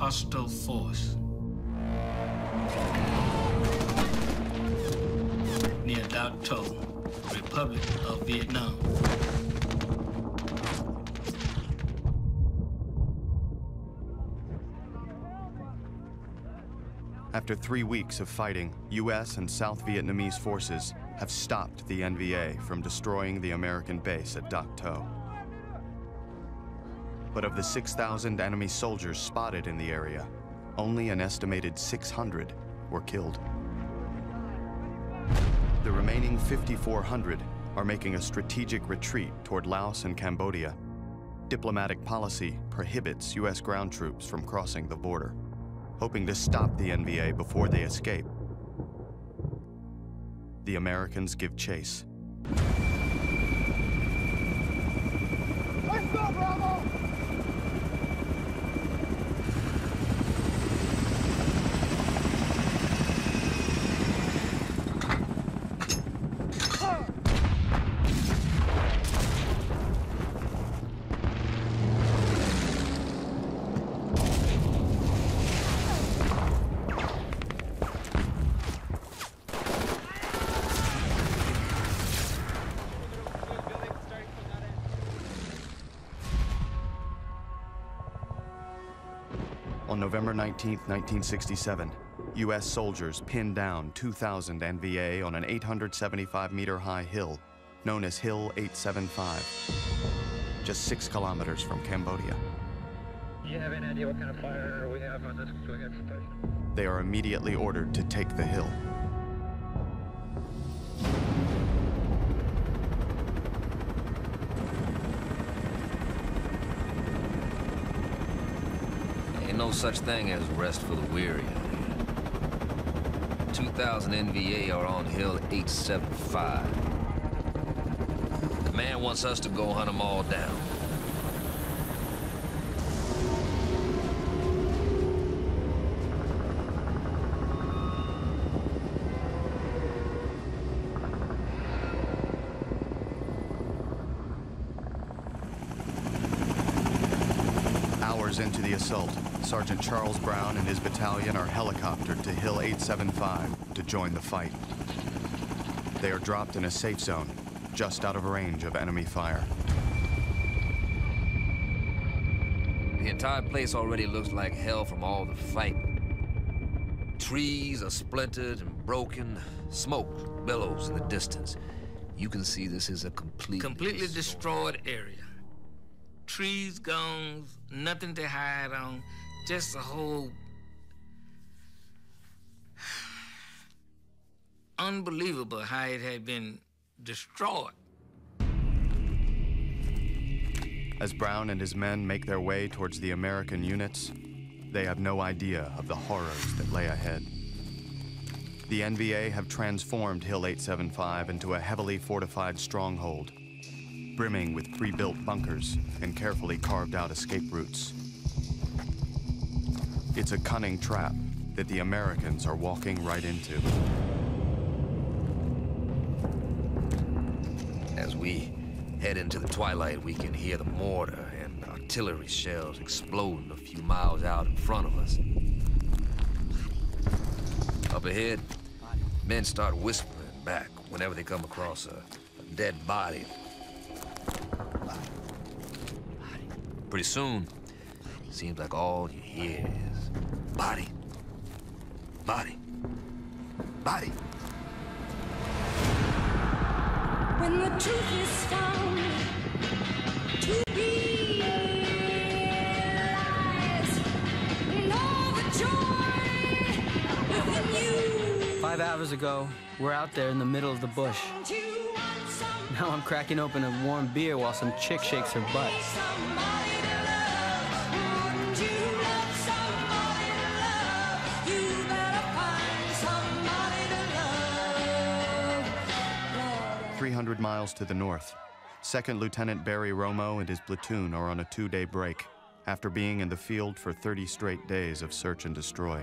hostile force near Dak To, Republic of Vietnam. After 3 weeks of fighting, U.S. and South Vietnamese forces have stopped the NVA from destroying the American base at Dak To. But of the 6,000 enemy soldiers spotted in the area, only an estimated 600 were killed. The remaining 5,400 are making a strategic retreat toward Laos and Cambodia. Diplomatic policy prohibits U.S. ground troops from crossing the border, hoping to stop the NVA before they escape. The Americans give chase. Let's go, Bravo! On November 19, 1967, U.S. soldiers pinned down 2,000 NVA on an 875-meter-high hill known as Hill 875, just 6 kilometers from Cambodia. Do you have any idea what kind of fire we have on this station? They are immediately ordered to take the hill. No such thing as rest for the weary. 2,000 NVA are on Hill 875. The man wants us to go hunt them all down. Hours into the assault, Sergeant Charles Brown and his battalion are helicoptered to Hill 875 to join the fight. They are dropped in a safe zone, just out of range of enemy fire. The entire place already looks like hell from all the fighting. Trees are splintered and broken. Smoke billows in the distance. You can see this is a completely destroyed area. Trees gone, nothing to hide on, just a whole unbelievable how it had been destroyed. As Brown and his men make their way towards the American units, they have no idea of the horrors that lay ahead. The NVA have transformed Hill 875 into a heavily fortified stronghold, brimming with pre-built bunkers and carefully carved out escape routes. It's a cunning trap that the Americans are walking right into. As we head into the twilight, we can hear the mortar and artillery shells exploding a few miles out in front of us. Up ahead, men start whispering back whenever they come across a dead body. Pretty soon, it seems like all you hear is body, body, body. When the truth is found to be lies, and all the joy within you. 5 hours ago, we're out there in the middle of the bush. Now I'm cracking open a warm beer while some chick shakes her butt. 300 miles to the north, 2nd Lieutenant Barry Romo and his platoon are on a 2-day break after being in the field for 30 straight days of search and destroy.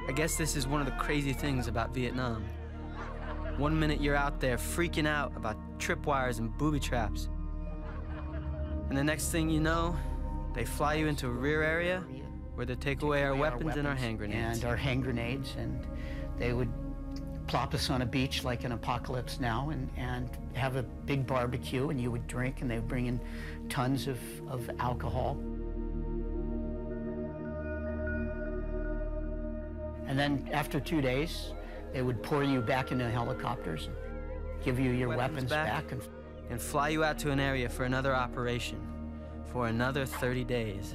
I guess this is one of the crazy things about Vietnam. One minute you're out there freaking out about tripwires and booby traps. And the next thing you know, They fly you into a rear area where they take away our weapons and our hand grenades. And our hand grenades, and they would plop us on a beach like in Apocalypse Now and have a big barbecue, and you would drink, and they would bring in tons of alcohol. And then after 2 days, they would pour you back into helicopters and give you your weapons back and fly you out to an area for another operation for another 30 days.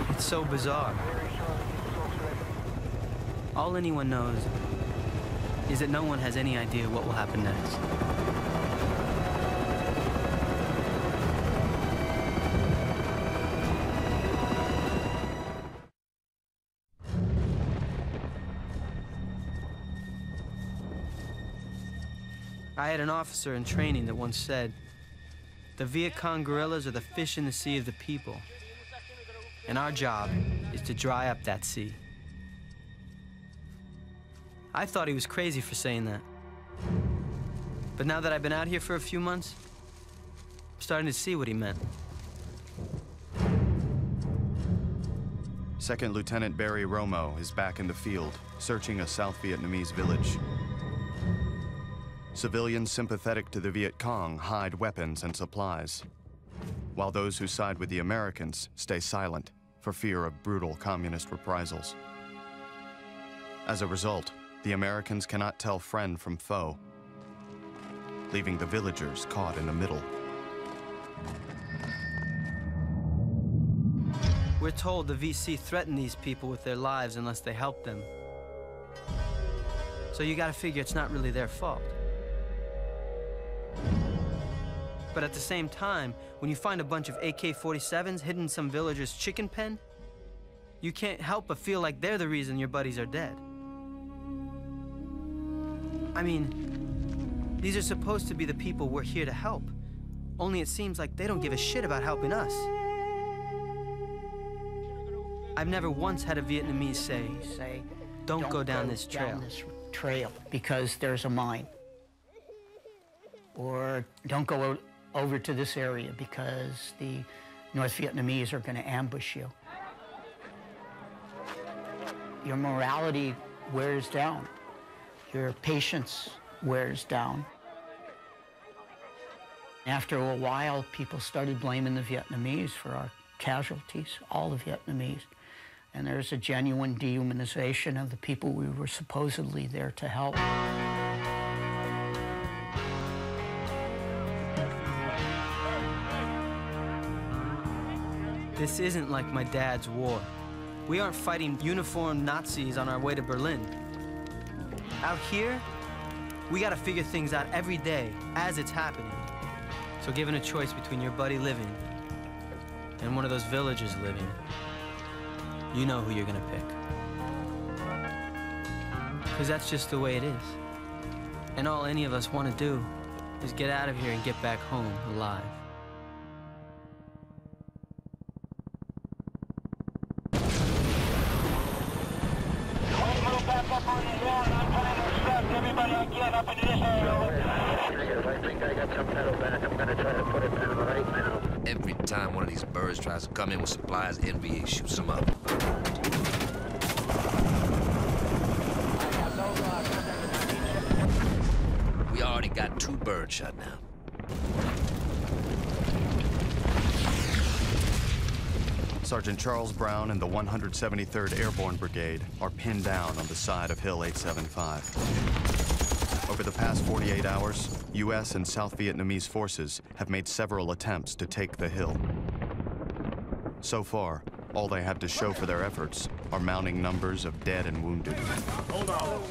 It's so bizarre. All anyone knows is that no one has any idea what will happen next. I had an officer in training that once said, "The Viet Cong guerrillas are the fish in the sea of the people, and our job is to dry up that sea." I thought he was crazy for saying that. But now that I've been out here for a few months, I'm starting to see what he meant. Second Lieutenant Barry Romo is back in the field, searching a South Vietnamese village. Civilians sympathetic to the Viet Cong hide weapons and supplies, while those who side with the Americans stay silent for fear of brutal communist reprisals. As a result, the Americans cannot tell friend from foe, leaving the villagers caught in the middle. We're told the VC threaten these people with their lives unless they help them. So you gotta figure it's not really their fault. But at the same time, when you find a bunch of AK-47s hidden in some villager's chicken pen, you can't help but feel like they're the reason your buddies are dead. I mean, these are supposed to be the people we're here to help. Only it seems like they don't give a shit about helping us. I've never once had a Vietnamese say, don't go down this trail because there's a mine. Or don't go over to this area because the North Vietnamese are going to ambush you. Your morality wears down. Your patience wears down. After a while, people started blaming the Vietnamese for our casualties, all the Vietnamese. And there's a genuine dehumanization of the people we were supposedly there to help. This isn't like my dad's war. We aren't fighting uniformed Nazis on our way to Berlin. Out here, we gotta figure things out every day as it's happening. So given a choice between your buddy living and one of those villagers living, you know who you're gonna pick. Because that's just the way it is. And all any of us wanna do is get out of here and get back home alive. Everybody again up into this area. I think I got some metal back. I'm going to try to put it down right now. Every time one of these birds tries to come in with supplies, NVA shoots them up. We already got 2 birds shot now. Sergeant Charles Brown and the 173rd Airborne Brigade are pinned down on the side of Hill 875. Over the past 48 hours, U.S. and South Vietnamese forces have made several attempts to take the hill. So far, all they have to show for their efforts are mounting numbers of dead and wounded. Hold on.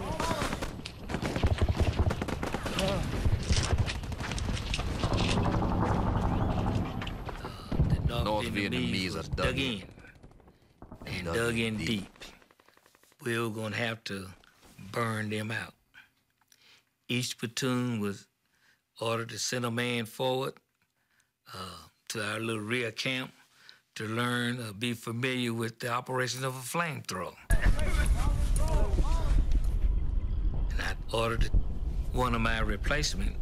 North Vietnamese are dug in. And dug in deep. We were gonna have to burn them out. Each platoon was ordered to send a man forward to our little rear camp to learn, be familiar with the operations of a flamethrower. ordered one of my replacement,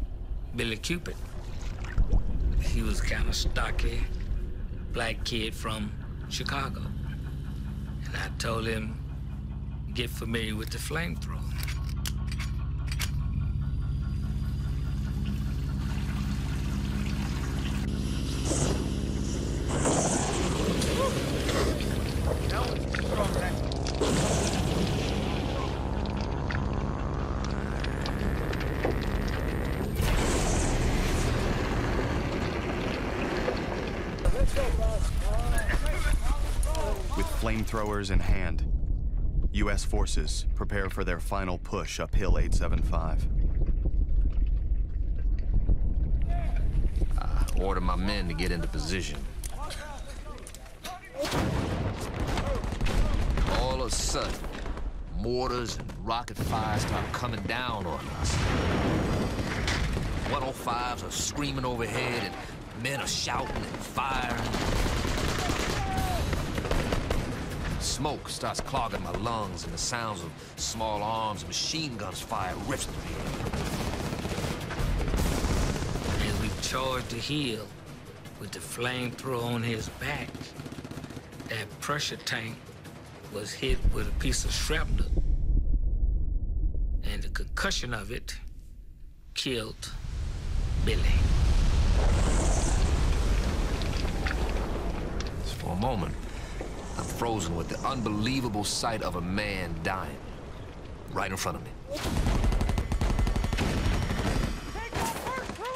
Billy Cupid. He was kind of stocky, black kid from Chicago. And I told him, get familiar with the flamethrower. With flamethrowers in hand, U.S. forces prepare for their final push up Hill 875. I order my men to get into position. All of a sudden, mortars and rocket fire start coming down on us. 105s are screaming overhead, and men are shouting and firing. Smoke starts clogging my lungs, and the sounds of small arms and machine guns fire rips through the air. As we charged the hill with the flamethrower on his back, that pressure tank was hit with a piece of shrapnel. And the concussion of it killed Billy. For a moment, I'm frozen with the unbelievable sight of a man dying right in front of me.